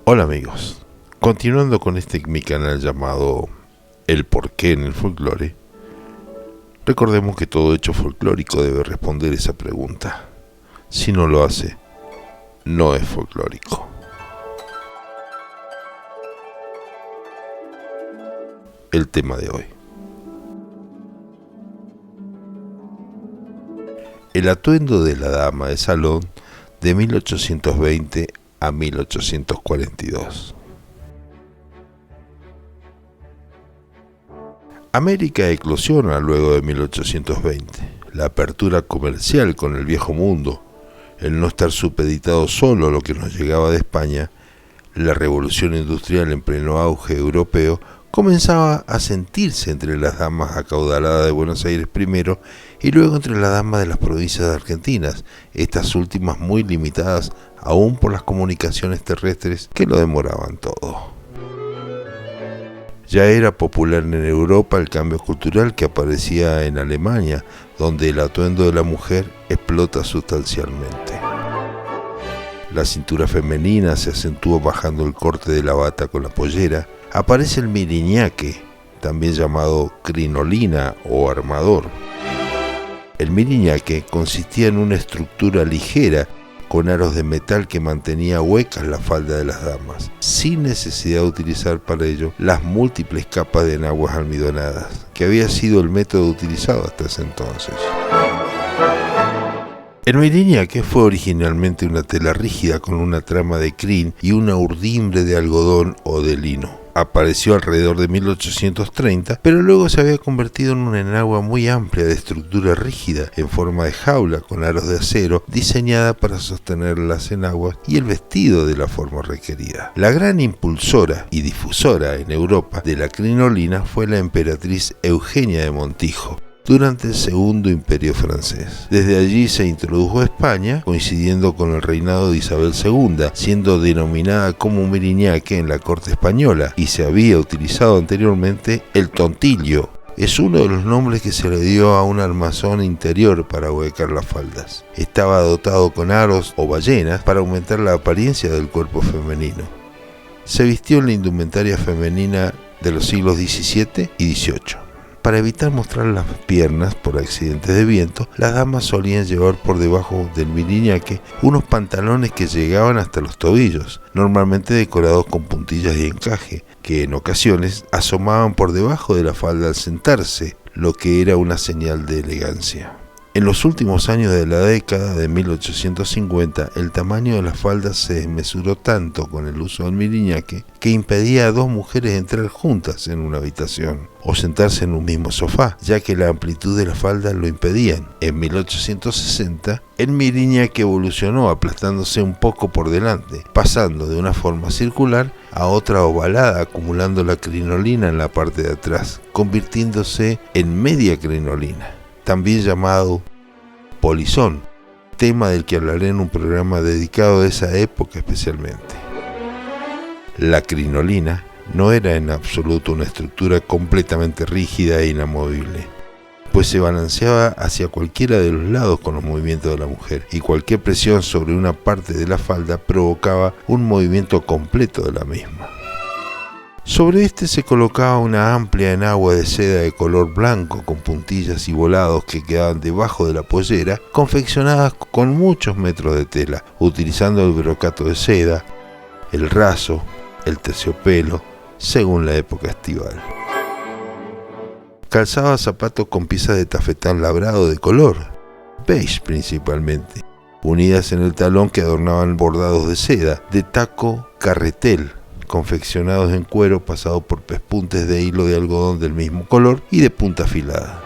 Hola amigos, continuando con mi canal llamado El Porqué en el Folclore, recordemos que todo hecho folclórico debe responder esa pregunta. Si no lo hace, no es folclórico. El tema de hoy: el atuendo de la dama de salón de 1820 a 1842. América eclosiona luego de 1820. La apertura comercial con el viejo mundo, el no estar supeditado solo a lo que nos llegaba de España, la revolución industrial en pleno auge europeo, comenzaba a sentirse entre las damas acaudaladas de Buenos Aires primero y luego entre las damas de las provincias argentinas, estas últimas muy limitadas aún por las comunicaciones terrestres que lo demoraban todo. Ya era popular en Europa el cambio cultural que aparecía en Alemania, donde el atuendo de la mujer explota sustancialmente. La cintura femenina se acentúa bajando el corte de la bata con la pollera. Aparece el miriñaque, también llamado crinolina o armador. El miriñaque consistía en una estructura ligera con aros de metal que mantenía huecas la falda de las damas, sin necesidad de utilizar para ello las múltiples capas de enaguas almidonadas, que había sido el método utilizado hasta ese entonces. El miriñaque fue originalmente una tela rígida con una trama de crin y una urdimbre de algodón o de lino. Apareció alrededor de 1830, pero luego se había convertido en una enagua muy amplia de estructura rígida, en forma de jaula con aros de acero, diseñada para sostener las enaguas y el vestido de la forma requerida. La gran impulsora y difusora en Europa de la crinolina fue la emperatriz Eugenia de Montijo, durante el Segundo Imperio Francés. Desde allí se introdujo a España, coincidiendo con el reinado de Isabel II, siendo denominada como miriñaque en la corte española, y se había utilizado anteriormente el tontillo. Es uno de los nombres que se le dio a un armazón interior para huecar las faldas. Estaba dotado con aros o ballenas para aumentar la apariencia del cuerpo femenino. Se vistió en la indumentaria femenina de los siglos XVII y XVIII. Para evitar mostrar las piernas por accidentes de viento, las damas solían llevar por debajo del miriñaque unos pantalones que llegaban hasta los tobillos, normalmente decorados con puntillas de encaje, que en ocasiones asomaban por debajo de la falda al sentarse, lo que era una señal de elegancia. En los últimos años de la década de 1850, el tamaño de las faldas se desmesuró tanto con el uso del miriñaque que impedía a dos mujeres entrar juntas en una habitación o sentarse en un mismo sofá, ya que la amplitud de las faldas lo impedían. En 1860, el miriñaque evolucionó aplastándose un poco por delante, pasando de una forma circular a otra ovalada, acumulando la crinolina en la parte de atrás, convirtiéndose en media crinolina, también llamado polizón, tema del que hablaré en un programa dedicado a esa época especialmente. La crinolina no era en absoluto una estructura completamente rígida e inamovible, pues se balanceaba hacia cualquiera de los lados con los movimientos de la mujer, y cualquier presión sobre una parte de la falda provocaba un movimiento completo de la misma. Sobre este se colocaba una amplia enagua de seda de color blanco con puntillas y volados que quedaban debajo de la pollera, confeccionadas con muchos metros de tela, utilizando el brocato de seda, el raso, el terciopelo, según la época estival. Calzaba zapatos con piezas de tafetán labrado de color, beige principalmente, unidas en el talón que adornaban bordados de seda, de taco carretel, confeccionados en cuero pasado por pespuntes de hilo de algodón del mismo color y de punta afilada.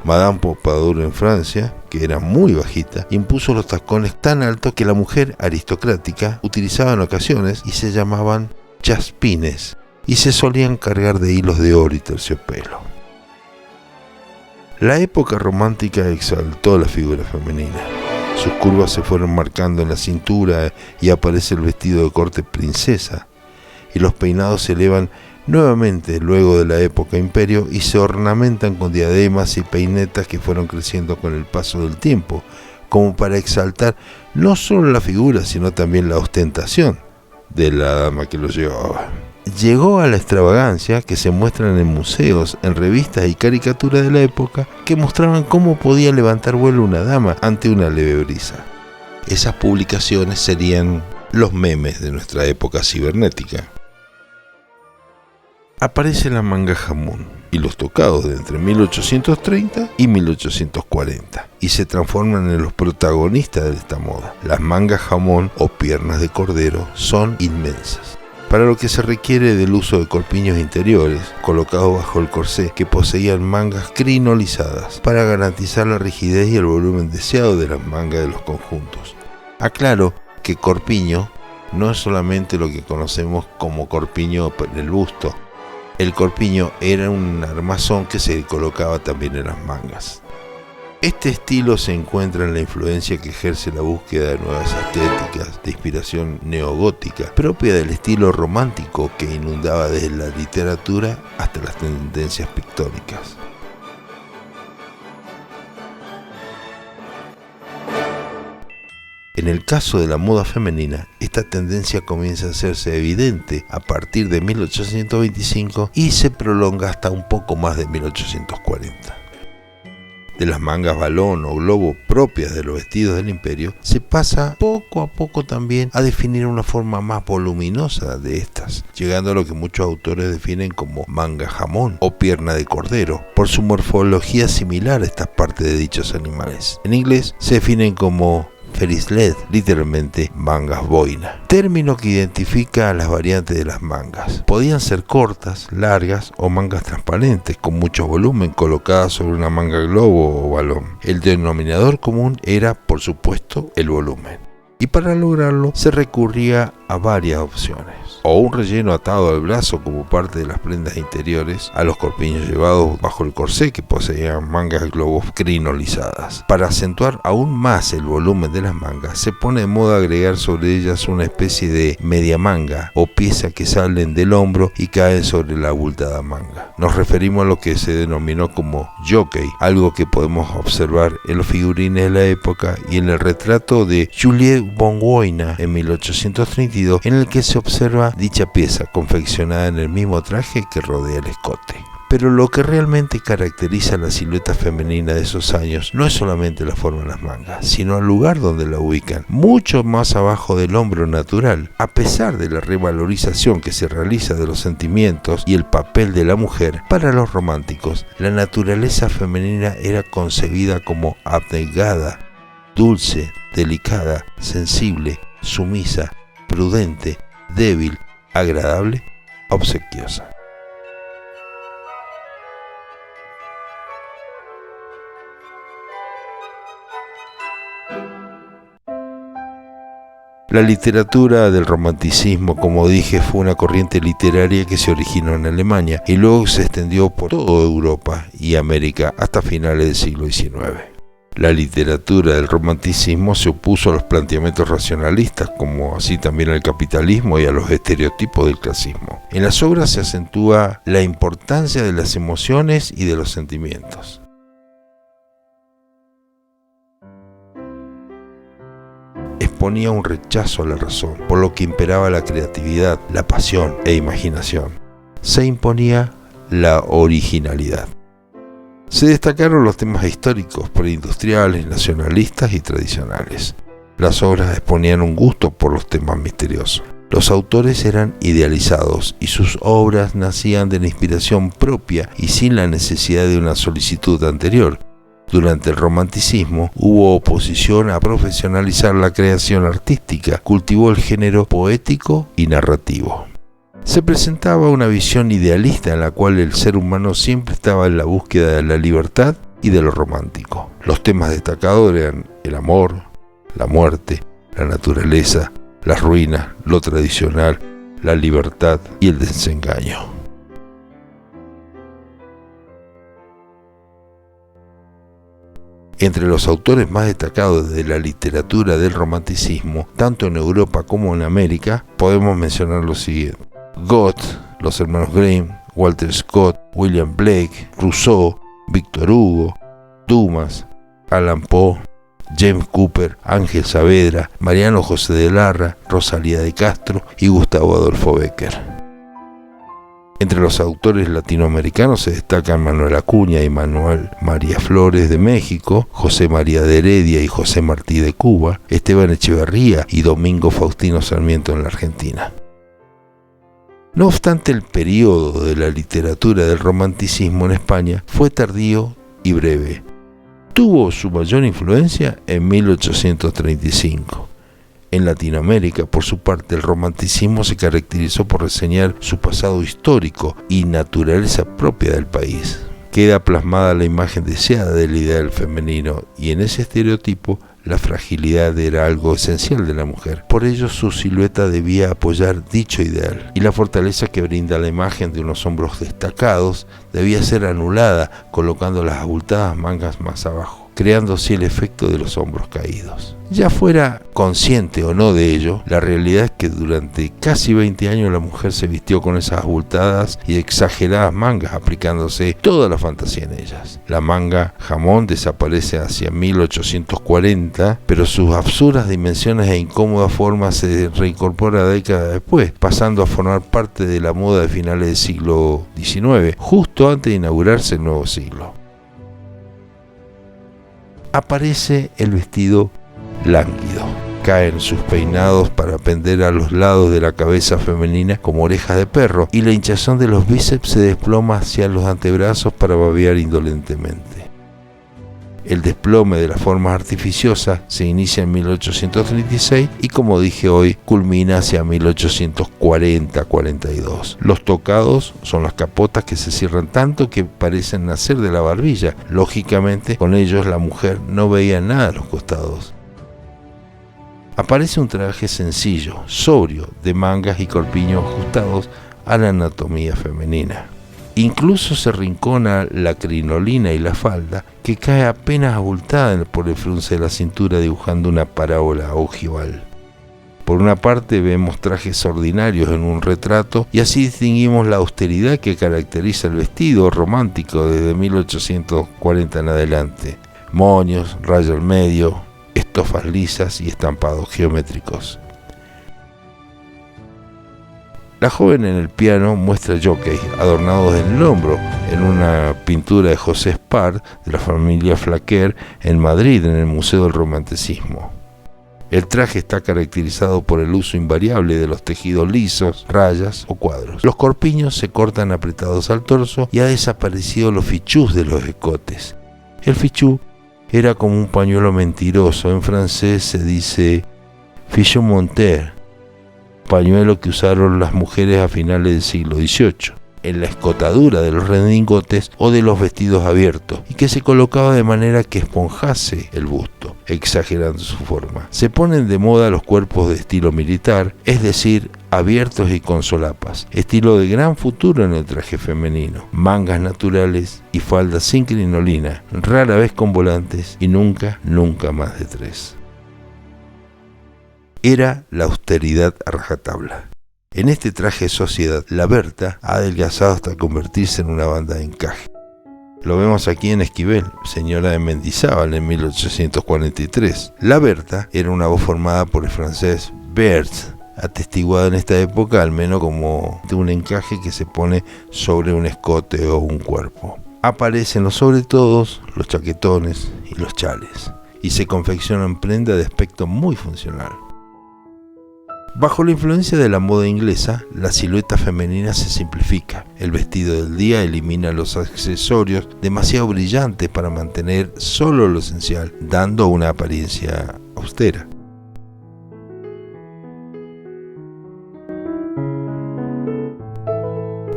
Madame Pompadour en Francia, que era muy bajita, impuso los tacones tan altos que la mujer aristocrática utilizaba en ocasiones y se llamaban chaspines, y se solían cargar de hilos de oro y terciopelo. La época romántica exaltó la figura femenina. Sus curvas se fueron marcando en la cintura y aparece el vestido de corte princesa, y los peinados se elevan nuevamente luego de la época imperio y se ornamentan con diademas y peinetas que fueron creciendo con el paso del tiempo, como para exaltar no solo la figura sino también la ostentación de la dama que lo llevaba. Llegó a la extravagancia que se muestran en museos, en revistas y caricaturas de la época que mostraban cómo podía levantar vuelo una dama ante una leve brisa. Esas publicaciones serían los memes de nuestra época cibernética. Aparece la manga jamón y los tocados de entre 1830 y 1840 y se transforman en los protagonistas de esta moda. Las mangas jamón o piernas de cordero son inmensas, para lo que se requiere del uso de corpiños interiores colocados bajo el corsé que poseían mangas crinolizadas para garantizar la rigidez y el volumen deseado de las mangas de los conjuntos. Aclaro que corpiño no es solamente lo que conocemos como corpiño en el busto. El corpiño era un armazón que se colocaba también en las mangas. Este estilo se encuentra en la influencia que ejerce la búsqueda de nuevas estéticas de inspiración neogótica, propia del estilo romántico que inundaba desde la literatura hasta las tendencias pictóricas. En el caso de la moda femenina, esta tendencia comienza a hacerse evidente a partir de 1825 y se prolonga hasta un poco más de 1840. De las mangas balón o globo propias de los vestidos del imperio, se pasa poco a poco también a definir una forma más voluminosa de estas, llegando a lo que muchos autores definen como manga jamón o pierna de cordero, por su morfología similar a estas partes de dichos animales. En inglés se definen como Ferisled, literalmente mangas boina, término que identifica a las variantes de las mangas. Podían ser cortas, largas o mangas transparentes con mucho volumen colocadas sobre una manga globo o balón. El denominador común era, por supuesto, el volumen. Y para lograrlo se recurría a varias opciones. O un relleno atado al brazo como parte de las prendas interiores, a los corpiños llevados bajo el corsé que poseían mangas globos crinolizadas. Para acentuar aún más el volumen de las mangas, se pone de moda agregar sobre ellas una especie de media manga o pieza que salen del hombro y caen sobre la abultada manga. Nos referimos a lo que se denominó como jockey, algo que podemos observar en los figurines de la época y en el retrato de Juliette von Boina en 1832, en el que se observa dicha pieza confeccionada en el mismo traje que rodea el escote. Pero lo que realmente caracteriza la silueta femenina de esos años no es solamente la forma de las mangas, sino el lugar donde la ubican, mucho más abajo del hombro natural. A pesar de la revalorización que se realiza de los sentimientos y el papel de la mujer, para los románticos, la naturaleza femenina era concebida como abnegada, dulce, delicada, sensible, sumisa, prudente, débil, agradable, obsequiosa. La literatura del romanticismo, como dije, fue una corriente literaria que se originó en Alemania y luego se extendió por toda Europa y América hasta finales del siglo XIX. La literatura del romanticismo se opuso a los planteamientos racionalistas, como así también al capitalismo y a los estereotipos del clasismo. En las obras se acentúa la importancia de las emociones y de los sentimientos. Exponía un rechazo a la razón, por lo que imperaba la creatividad, la pasión e imaginación. Se imponía la originalidad. Se destacaron los temas históricos, preindustriales, nacionalistas y tradicionales. Las obras exponían un gusto por los temas misteriosos. Los autores eran idealizados y sus obras nacían de la inspiración propia y sin la necesidad de una solicitud anterior. Durante el romanticismo hubo oposición a profesionalizar la creación artística, cultivó el género poético y narrativo. Se presentaba una visión idealista en la cual el ser humano siempre estaba en la búsqueda de la libertad y de lo romántico. Los temas destacados eran el amor, la muerte, la naturaleza, las ruinas, lo tradicional, la libertad y el desengaño. Entre los autores más destacados de la literatura del romanticismo, tanto en Europa como en América, podemos mencionar los siguientes: Goethe, los hermanos Grimm, Walter Scott, William Blake, Rousseau, Victor Hugo, Dumas, Allan Poe, James Cooper, Ángel Saavedra, Mariano José de Larra, Rosalía de Castro y Gustavo Adolfo Bécquer. Entre los autores latinoamericanos se destacan Manuel Acuña y Manuel María Flores de México, José María de Heredia y José Martí de Cuba, Esteban Echeverría y Domingo Faustino Sarmiento en la Argentina. No obstante, el periodo de la literatura del romanticismo en España fue tardío y breve. Tuvo su mayor influencia en 1835. En Latinoamérica, por su parte, el romanticismo se caracterizó por reseñar su pasado histórico y naturaleza propia del país. Queda plasmada la imagen deseada del ideal femenino, y en ese estereotipo la fragilidad era algo esencial de la mujer. Por ello, su silueta debía apoyar dicho ideal, y la fortaleza que brinda la imagen de unos hombros destacados debía ser anulada colocando las abultadas mangas más abajo, creando así el efecto de los hombros caídos. Ya fuera consciente o no de ello, la realidad es que durante casi 20 años la mujer se vistió con esas abultadas y exageradas mangas, aplicándose toda la fantasía en ellas. La manga jamón desaparece hacia 1840, pero sus absurdas dimensiones e incómoda forma se reincorpora décadas después, pasando a formar parte de la moda de finales del siglo XIX, justo antes de inaugurarse el nuevo siglo. Aparece el vestido lánguido. Caen sus peinados para pender a los lados de la cabeza femenina como orejas de perro, y la hinchazón de los bíceps se desploma hacia los antebrazos para babear indolentemente. El desplome de las formas artificiosas se inicia en 1836 y, como dije hoy, culmina hacia 1840-42. Los tocados son las capotas que se cierran tanto que parecen nacer de la barbilla. Lógicamente, con ellos la mujer no veía nada a los costados. Aparece un traje sencillo, sobrio, de mangas y corpiños ajustados a la anatomía femenina. Incluso se rincona la crinolina y la falda, que cae apenas abultada por el frunce de la cintura, dibujando una parábola ojival. Por una parte vemos trajes ordinarios en un retrato, y así distinguimos la austeridad que caracteriza el vestido romántico desde 1840 en adelante. Moños, rayo al medio, estofas lisas y estampados geométricos. La joven en el piano muestra jockeys adornados en el hombro en una pintura de José Espart de la familia Flaquer en Madrid, en el Museo del Romanticismo. El traje está caracterizado por el uso invariable de los tejidos lisos, rayas o cuadros. Los corpiños se cortan apretados al torso y ha desaparecido los fichús de los escotes. El fichú era como un pañuelo mentiroso. En francés se dice fichu monter, pañuelo que usaron las mujeres a finales del siglo XVIII, en la escotadura de los redingotes o de los vestidos abiertos, y que se colocaba de manera que esponjase el busto, exagerando su forma. Se ponen de moda los cuerpos de estilo militar, es decir, abiertos y con solapas, estilo de gran futuro en el traje femenino, mangas naturales y faldas sin crinolina, rara vez con volantes y nunca más de 3. Era la austeridad a rajatabla. En este traje de sociedad, la Berta ha adelgazado hasta convertirse en una banda de encaje. Lo vemos aquí en Esquivel, señora de Mendizábal, en 1843. La Berta era una voz formada por el francés Berthe, atestiguada en esta época al menos como de un encaje que se pone sobre un escote o un cuerpo. Aparecen los sobretodos, los chaquetones y los chales, y se confeccionan prendas de aspecto muy funcional. Bajo la influencia de la moda inglesa, la silueta femenina se simplifica. El vestido del día elimina los accesorios demasiado brillantes para mantener solo lo esencial, dando una apariencia austera.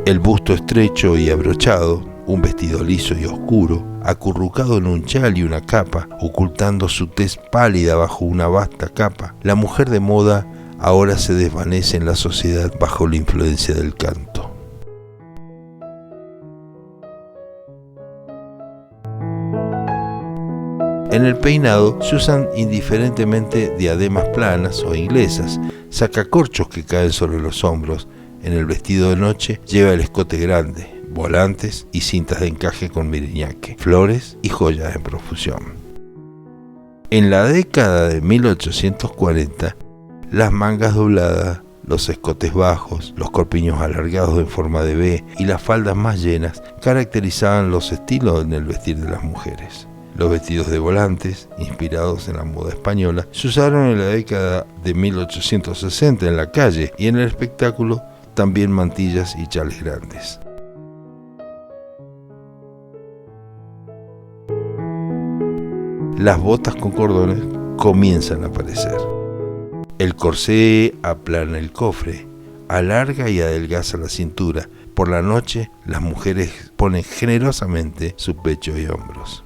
El busto estrecho y abrochado, un vestido liso y oscuro, acurrucado en un chal y una capa, ocultando su tez pálida bajo una vasta capa. La mujer de moda ahora se desvanece en la sociedad bajo la influencia del canto. En el peinado se usan indiferentemente diademas planas o inglesas, sacacorchos que caen sobre los hombros. En el vestido de noche lleva el escote grande, volantes y cintas de encaje con miriñaque, flores y joyas en profusión. En la década de 1840, las mangas dobladas, los escotes bajos, los corpiños alargados en forma de V y las faldas más llenas caracterizaban los estilos en el vestir de las mujeres. Los vestidos de volantes, inspirados en la moda española, se usaron en la década de 1860 en la calle y en el espectáculo también mantillas y chales grandes. Las botas con cordones comienzan a aparecer. El corsé aplana el cofre, alarga y adelgaza la cintura. Por la noche, las mujeres ponen generosamente su pecho y hombros.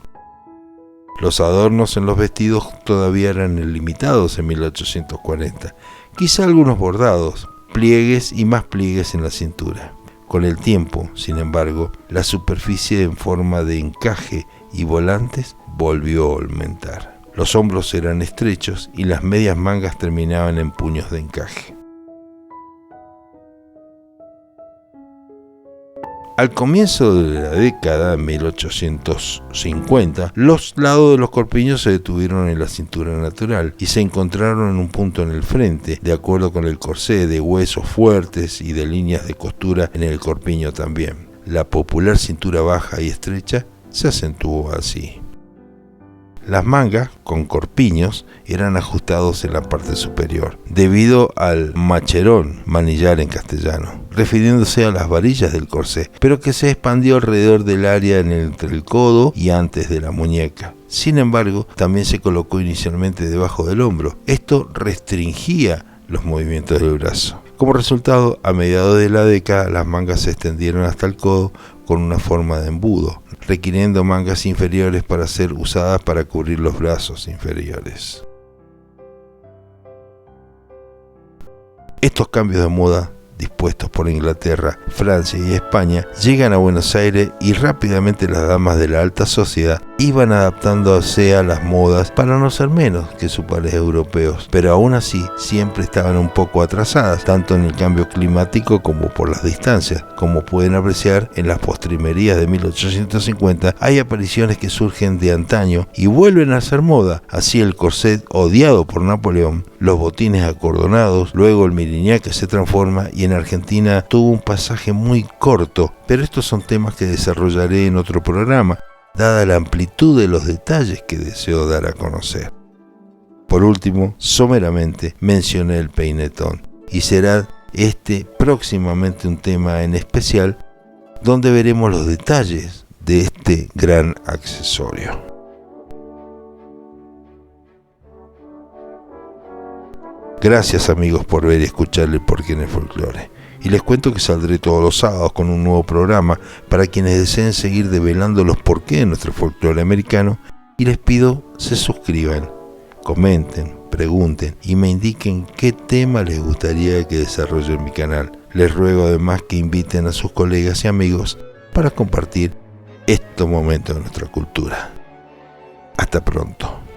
Los adornos en los vestidos todavía eran limitados en 1840, quizá algunos bordados, pliegues y más pliegues en la cintura. Con el tiempo, sin embargo, la superficie en forma de encaje y volantes volvió a aumentar. Los hombros eran estrechos y las medias mangas terminaban en puños de encaje. Al comienzo de la década de 1850, los lados de los corpiños se detuvieron en la cintura natural y se encontraron en un punto en el frente, de acuerdo con el corsé, de huesos fuertes y de líneas de costura en el corpiño también. La popular cintura baja y estrecha se acentuó así. Las mangas, con corpiños, eran ajustados en la parte superior, debido al macherón, manillar en castellano, refiriéndose a las varillas del corsé, pero que se expandió alrededor del área entre el codo y antes de la muñeca. Sin embargo, también se colocó inicialmente debajo del hombro. Esto restringía los movimientos del brazo. Como resultado, a mediados de la década, las mangas se extendieron hasta el codo con una forma de embudo, requiriendo mangas inferiores para ser usadas para cubrir los brazos inferiores. Estos cambios de moda, dispuestos por Inglaterra, Francia y España, llegan a Buenos Aires y rápidamente las damas de la alta sociedad iban adaptándose a las modas para no ser menos que sus pares europeos, pero aún así siempre estaban un poco atrasadas, tanto en el cambio climático como por las distancias. Como pueden apreciar, en las postrimerías de 1850 hay apariciones que surgen de antaño y vuelven a ser moda, así el corset odiado por Napoleón, los botines acordonados, luego el miriñá que se transforma y en Argentina tuvo un pasaje muy corto, pero estos son temas que desarrollaré en otro programa, dada la amplitud de los detalles que deseo dar a conocer. Por último, someramente mencioné el peinetón, y será este próximamente un tema en especial donde veremos los detalles de este gran accesorio. Gracias amigos por ver y escuchar el Porqué en el Folclore. Y les cuento que saldré todos los sábados con un nuevo programa para quienes deseen seguir develando los porqués de nuestro folclore americano, y les pido se suscriban, comenten, pregunten y me indiquen qué tema les gustaría que desarrolle en mi canal. Les ruego además que inviten a sus colegas y amigos para compartir estos momentos de nuestra cultura. Hasta pronto.